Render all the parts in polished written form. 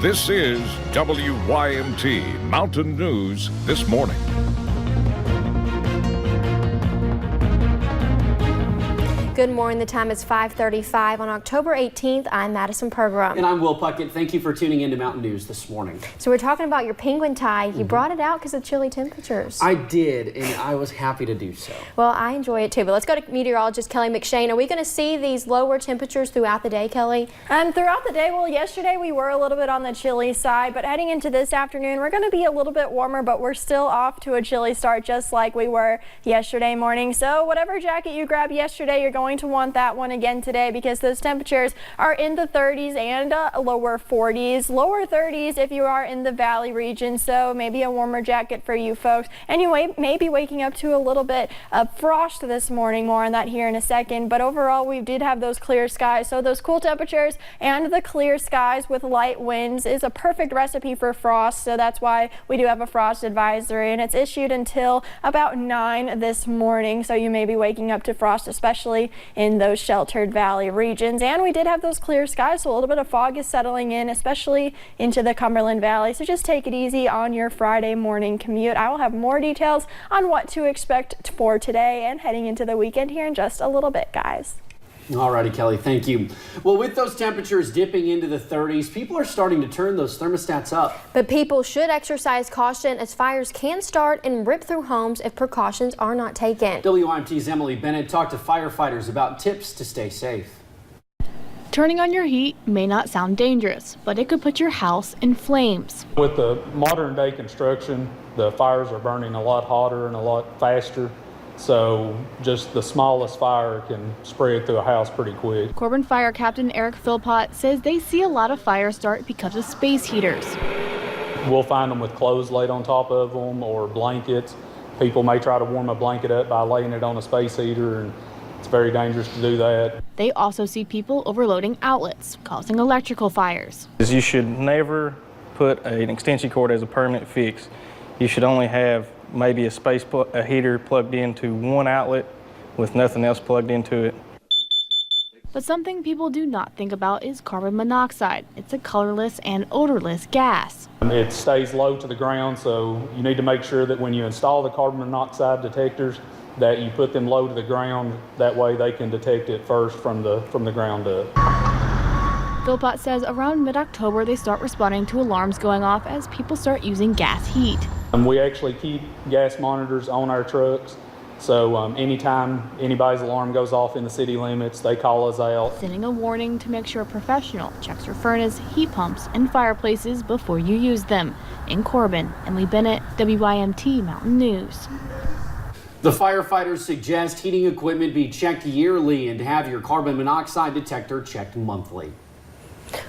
This is WYMT Mountain News This Morning. Good morning. The time is 5:35 on October 18th. I'm Madison Pergram. And I'm Will Puckett. Thank you for tuning into Mountain News this morning. So we're talking about your penguin tie. You brought it out because of chilly temperatures. I did, and I was happy to do so. Well, I enjoy it too. But let's go to meteorologist Kelly McShane. Are we going to see these lower temperatures throughout the day, Kelly? Throughout the day, well, yesterday we were a little bit on the chilly side, but heading into this afternoon, we're going to be a little bit warmer, but we're still off to a chilly start just like we were yesterday morning. So whatever jacket you grabbed yesterday, you're going to want that one again today because those temperatures are in the 30s and lower 40s. Lower 30s if you are in the valley region, so maybe a warmer jacket for you folks. Anyway, maybe waking up to a little bit of frost this morning. More on that here in a second. But overall, we did have those clear skies. So those cool temperatures and the clear skies with light winds is a perfect recipe for frost. So that's why we do have a frost advisory, and it's issued until about 9 this morning. So you may be waking up to frost, especially in those sheltered valley regions. And we did have those clear skies, so a little bit of fog is settling in, especially into the Cumberland Valley. So just take it easy on your Friday morning commute. I will have more details on what to expect for today and heading into the weekend here in just a little bit, guys. Alrighty, Kelly, thank you. Well, with those temperatures dipping into the 30s, people are starting to turn those thermostats up. But people should exercise caution as fires can start and rip through homes if precautions are not taken. WYMT's Emily Bennett talked to firefighters about tips to stay safe. Turning on your heat may not sound dangerous, but it could put your house in flames. With the modern day construction, the fires are burning a lot hotter and a lot faster. So just the smallest fire can spread through a house pretty quick. Corbin Fire Captain Eric Philpott says they see a lot of fires start because of space heaters. We'll find them with clothes laid on top of them or blankets. People may try to warm a blanket up by laying it on a space heater, and it's very dangerous to do that. They also see people overloading outlets, causing electrical fires. You should never put an extension cord as a permanent fix. You should only have maybe a heater plugged into one outlet with nothing else plugged into it. But something people do not think about is carbon monoxide. It's a colorless and odorless gas. It stays low to the ground, so you need to make sure that when you install the carbon monoxide detectors that you put them low to the ground. That way they can detect it first from the ground up. Philpott says around mid-October they start responding to alarms going off as people start using gas heat. We actually keep gas monitors on our trucks, so anytime anybody's alarm goes off in the city limits, they call us out. Sending a warning to make sure a professional checks your furnace, heat pumps, and fireplaces before you use them. In Corbin, Emily Bennett, WYMT Mountain News. The firefighters suggest heating equipment be checked yearly and have your carbon monoxide detector checked monthly.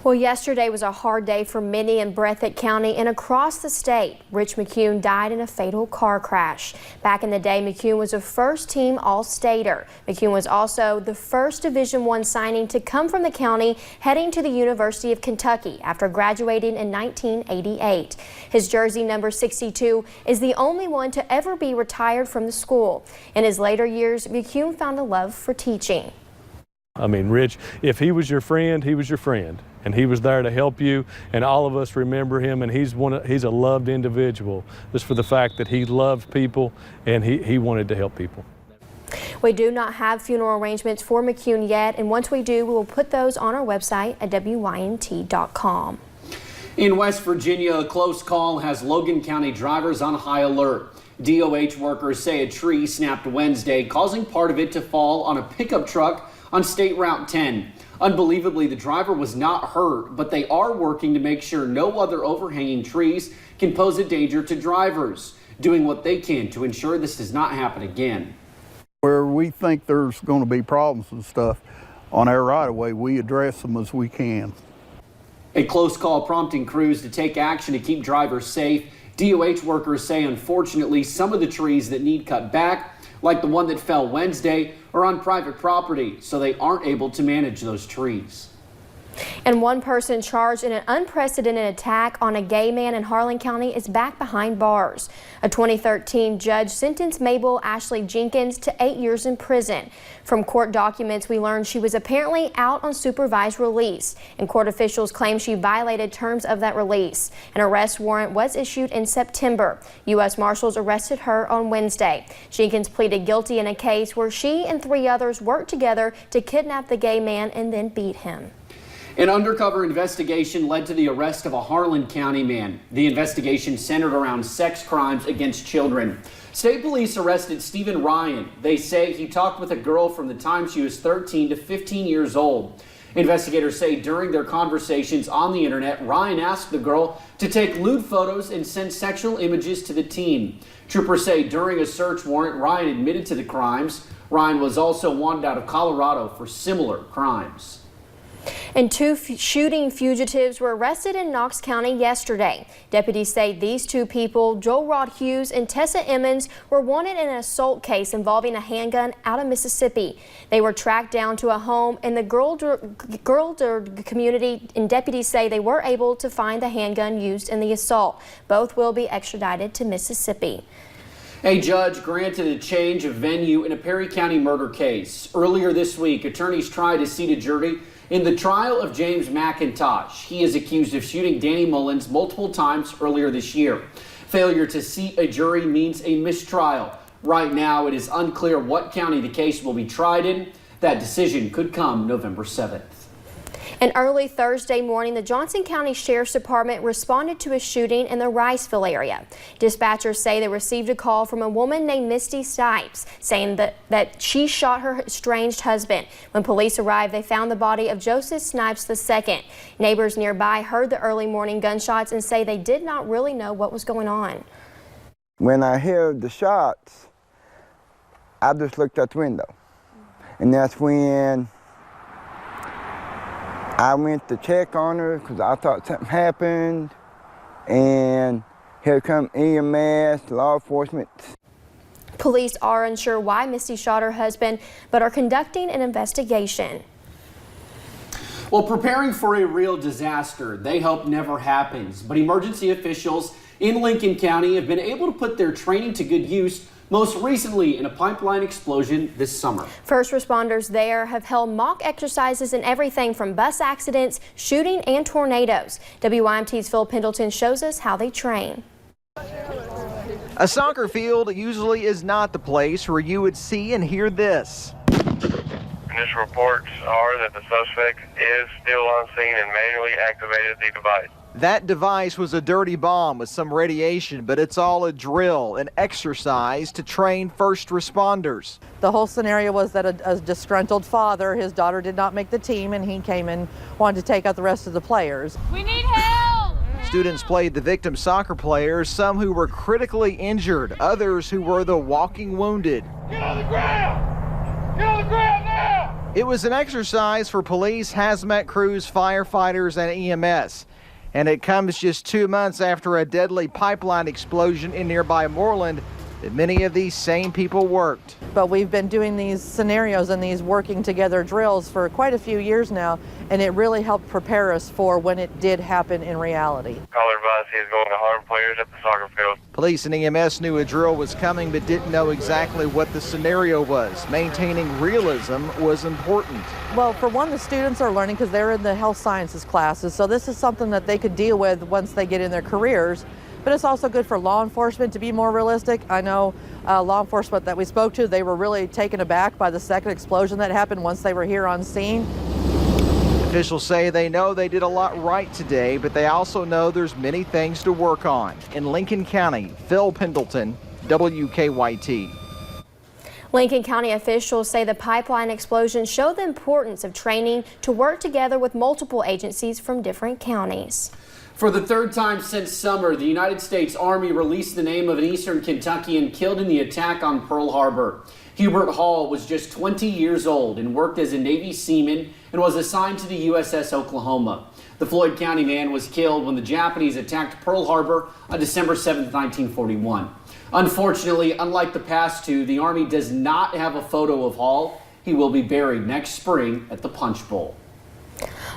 Well, yesterday was a hard day for many in Breathitt County and across the state. Rich McCune died in a fatal car crash. Back in the day, McCune was a first-team All-Stater. McCune was also the first Division I signing to come from the county heading to the University of Kentucky after graduating in 1988. His jersey number 62 is the only one to ever be retired from the school. In his later years, McCune found a love for teaching. I mean, Rich, if he was your friend, he was your friend, and he was there to help you, and all of us remember him, and he's a loved individual just for the fact that he loved people and he wanted to help people. We do not have funeral arrangements for McCune yet, and once we do, we will put those on our website at WYMT.com. In West Virginia, a close call has Logan County drivers on high alert. DOH workers say a tree snapped Wednesday, causing part of it to fall on a pickup truck on State Route 10. Unbelievably, the driver was not hurt, but they are working to make sure no other overhanging trees can pose a danger to drivers, doing what they can to ensure this does not happen again. Where we think there's going to be problems and stuff on our right-of-way, we address them as we can. A close call prompting crews to take action to keep drivers safe. DOH workers say, unfortunately, some of the trees that need cut back, like the one that fell Wednesday, are on private property, so they aren't able to manage those trees. And one person charged in an unprecedented attack on a gay man in Harlan County is back behind bars. A 2013 judge sentenced Mabel Ashley Jenkins to 8 years in prison. From court documents, we learned she was apparently out on supervised release, and court officials claim she violated terms of that release. An arrest warrant was issued in September. U.S. Marshals arrested her on Wednesday. Jenkins pleaded guilty in a case where she and 3 others worked together to kidnap the gay man and then beat him. An undercover investigation led to the arrest of a Harlan County man. The investigation centered around sex crimes against children. State police arrested Stephen Ryan. They say he talked with a girl from the time she was 13 to 15 years old. Investigators say during their conversations on the internet, Ryan asked the girl to take lewd photos and send sexual images to the teen. Troopers say during a search warrant, Ryan admitted to the crimes. Ryan was also wanted out of Colorado for similar crimes. And 2 shooting fugitives were arrested in Knox County yesterday. Deputies say these 2 people, Joel Rod Hughes and Tessa Emmons, were wanted in an assault case involving a handgun out of Mississippi. They were tracked down to a home in the Gurlder community, and deputies say they were able to find the handgun used in the assault. Both will be extradited to Mississippi. A judge granted a change of venue in a Perry County murder case. Earlier this week, attorneys tried to seat a jury in the trial of James McIntosh. He is accused of shooting Danny Mullins multiple times earlier this year. Failure to seat a jury means a mistrial. Right now, it is unclear what county the case will be tried in. That decision could come November 7th. And early Thursday morning, the Johnson County Sheriff's Department responded to a shooting in the Riceville area. Dispatchers say they received a call from a woman named Misty Stipes saying that she shot her estranged husband. When police arrived, they found the body of Joseph Snipes II. Neighbors nearby heard the early morning gunshots and say they did not really know what was going on. When I heard the shots, I just looked out the window, and that's when I went to check on her because I thought something happened, and here come EMS, law enforcement. Police are unsure why Misty shot her husband, but are conducting an investigation. Well, preparing for a real disaster, they hope never happens, but emergency officials in Lincoln County have been able to put their training to good use, most recently in a pipeline explosion this summer. First responders there have held mock exercises in everything from bus accidents, shooting, and tornadoes. WYMT's Phil Pendleton shows us how they train. A soccer field usually is not the place where you would see and hear this. Initial reports are that the suspect is still on scene and manually activated the device. That device was a dirty bomb with some radiation, but it's all a drill, an exercise to train first responders. The whole scenario was that a disgruntled father, his daughter did not make the team, and he came and wanted to take out the rest of the players. We need help! Students played the victim soccer players, some who were critically injured, others who were the walking wounded. Get on the ground! Get on the ground now! It was an exercise for police, hazmat crews, firefighters, and EMS. And it comes just 2 months after a deadly pipeline explosion in nearby Moreland that many of these same people worked. But we've been doing these scenarios and these working together drills for quite a few years now, and it really helped prepare us for when it did happen in reality. Caller advice is going to harm players at the soccer field. Police and EMS knew a drill was coming but didn't know exactly what the scenario was. Maintaining realism was important. Well, for one, the students are learning because they're in the health sciences classes, so this is something that they could deal with once they get in their careers. But it's also good for law enforcement to be more realistic. I know law enforcement that we spoke to, they were really taken aback by the second explosion that happened once they were here on scene. Officials say they know they did a lot right today, but they also know there's many things to work on. In Lincoln County, Phil Pendleton, WKYT. Lincoln County officials say the pipeline explosion showed the importance of training to work together with multiple agencies from different counties. For the third time since summer, the United States Army released the name of an Eastern Kentuckian killed in the attack on Pearl Harbor. Hubert Hall was just 20 years old and worked as a Navy seaman and was assigned to the USS Oklahoma. The Floyd County man was killed when the Japanese attacked Pearl Harbor on December 7, 1941. Unfortunately, unlike the past two, the Army does not have a photo of Hall. He will be buried next spring at the Punch Bowl.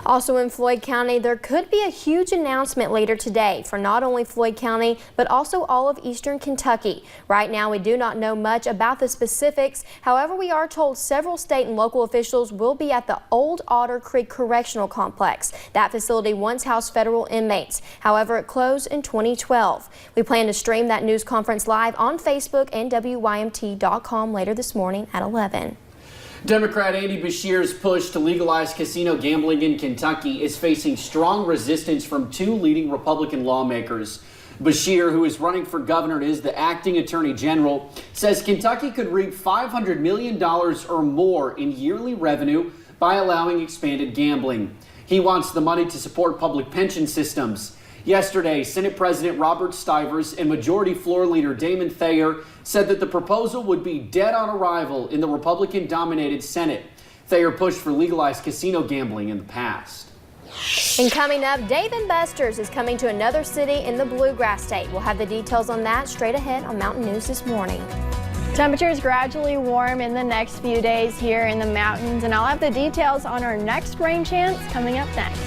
Also in Floyd County, there could be a huge announcement later today for not only Floyd County, but also all of eastern Kentucky. Right now, we do not know much about the specifics. However, we are told several state and local officials will be at the Old Otter Creek Correctional Complex. That facility once housed federal inmates. However, it closed in 2012. We plan to stream that news conference live on Facebook and WYMT.com later this morning at 11. Democrat Andy Beshear's push to legalize casino gambling in Kentucky is facing strong resistance from two leading Republican lawmakers. Beshear, who is running for governor and is the acting attorney general, says Kentucky could reap $500 million or more in yearly revenue by allowing expanded gambling. He wants the money to support public pension systems. Yesterday, Senate President Robert Stivers and Majority Floor Leader Damon Thayer said that the proposal would be dead on arrival in the Republican-dominated Senate. Thayer pushed for legalized casino gambling in the past. And coming up, Dave & Buster's is coming to another city in the Bluegrass State. We'll have the details on that straight ahead on Mountain News this morning. Temperatures gradually warm in the next few days here in the mountains, and I'll have the details on our next rain chance coming up next.